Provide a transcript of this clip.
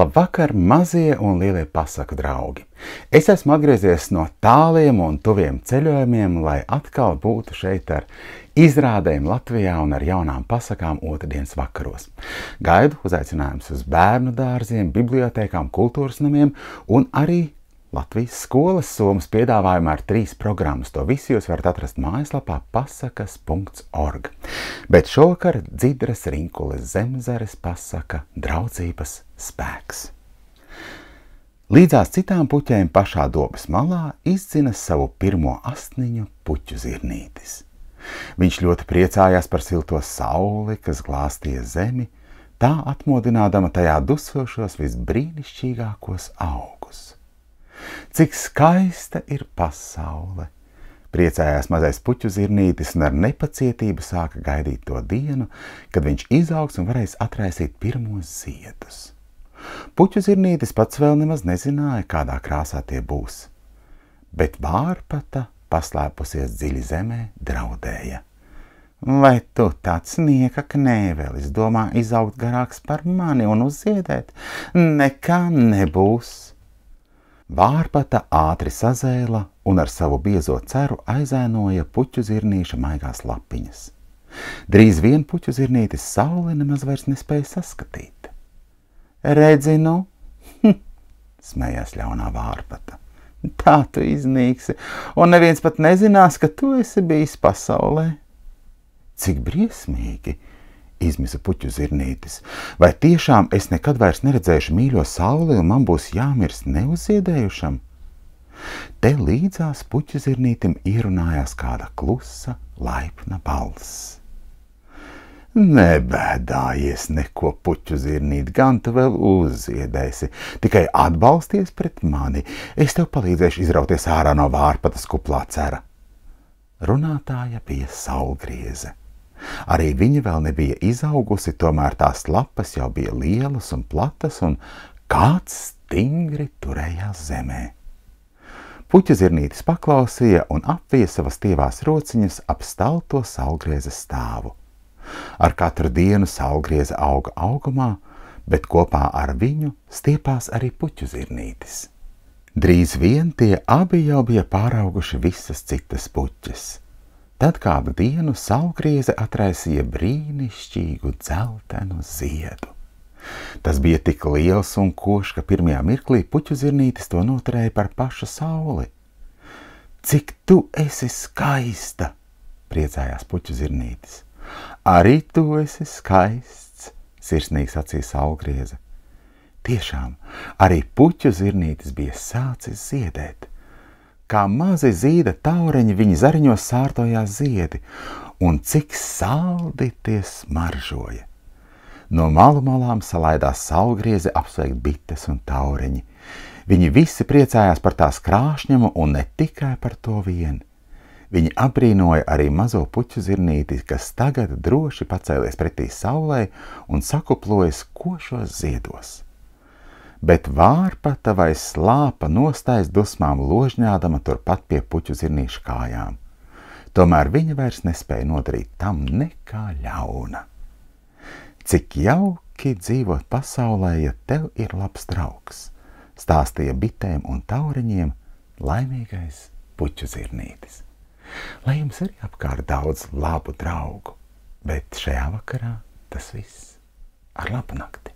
Labvakar, mazie un lielie pasaku draugi! Es esmu atgriezies no tāliem un tuviem ceļojumiem, lai atkal būtu šeit ar izrādēm Latvijā un ar jaunām pasakām otrdienas vakaros. Gaidu uzaicinājumus uz bērnu dārziem, bibliotēkām, kultūras namiem un arī Latvijas skolas somas piedāvājumā ar 3 programmas. To visu jūs varat atrast mājaslapā pasakas.org. Bet šovakar Dzidras Rinkules Zemzares pasaka Draudzības spēks. Līdzās citām puķēm pašā dobas malā izdzina savu pirmo astniņu puķu zirnītis. Viņš ļoti priecājās par silto sauli, kas glāstīja zemi, tā atmodinādama tajā dusošos visbrīnišķīgākos augus. Cik skaista ir pasaule! Priecājās mazais puķu zirnītis un ar nepacietību sāka gaidīt to dienu, kad viņš izaugs un varēs atraisīt pirmos ziedus. Puķu zirnītis pats vēl nemaz nezināja, kādā krāsā tie būs, bet vārpata, paslēpusies dziļi zemē, draudēja. Vai tu tāds nieka knēvelis domā izaugt garāks par mani un uzziedēt? Nekā nebūs! Vārpata ātri sazēla un ar savu biezo ceru aizēnoja puķu zirnīša maigās lapiņas. Drīz vien puķu zirnītis sauli nemaz vairs nespēja saskatīt. Redzi nu, smējās ļaunā vārpata. Tā tu iznīksi, un neviens pat nezinās, ka tu esi bijis pasaulē. Cik briesmīgi! Izmisa puķu zirnītis. Vai tiešām es nekad vairs neredzēšu mīļo sauli un man būs jāmirst neuzziedējušam? Te līdzās puķu zirnītim ierunājās kāda klusa, laipna balss. Nebēdājies neko, puķu zirnīt, gan tu vēl uzziedēsi, tikai atbalsties pret mani, es tev palīdzēšu izrauties ārā no vārpatas kuplā cera. Runātāja bija saulgrieze. Arī viņa vēl nebija izaugusi, tomēr tās lapas jau bija lielas un platas, un kāds stingri turējās zemē. Puķa zirnītis paklausīja un apvija savas tievās rociņas ap stalto saulgriezes stāvu. Ar katru dienu saulgrieze auga augumā, bet kopā ar viņu stiepās arī puķu zirnītis. Drīz vien tie abi jau bija pārauguši visas citas puķes. Tad kādu dienu saulgrieze atraisīja brīnišķīgu dzeltenu ziedu. Tas bija tik liels un košs, ka pirmajā mirklī puķu zirnītis to noturēja par pašu sauli. Cik tu esi skaista! Priecājās puķu zirnītis. Arī tu esi skaists, sirsnīgi sacīja saulgrieze. Tiešām, arī puķu zirnītis bija sācis ziedēt. Kā mazi zīda taureņi viņa zariņos sārtojās ziedi, un cik saldi tie smaržoja. No malu malām salaidās saulgrieze apsveikt bites un taureņi. Viņi visi priecājās par tās krāšņumu un ne tikai par to vien. Viņi abrīnoja arī mazo puķu zirnīti, kas tagad droši pacēlies pretī saulei un sakuplojas košos ziedos. Bet vārpata vai slāpa nostājas dusmām ložņādama turpat pie puķu zirnīša kājām. Tomēr viņa vairs nespēja nodarīt tam nekā ļauna. Cik jauki dzīvot pasaulē, ja tev ir labs draugs, stāstīja bitēm un tauriņiem laimīgais puķu zirnītis. Lai jums arī apkārt daudz labu draugu, bet šajā vakarā tas viss. Ar labu nakti!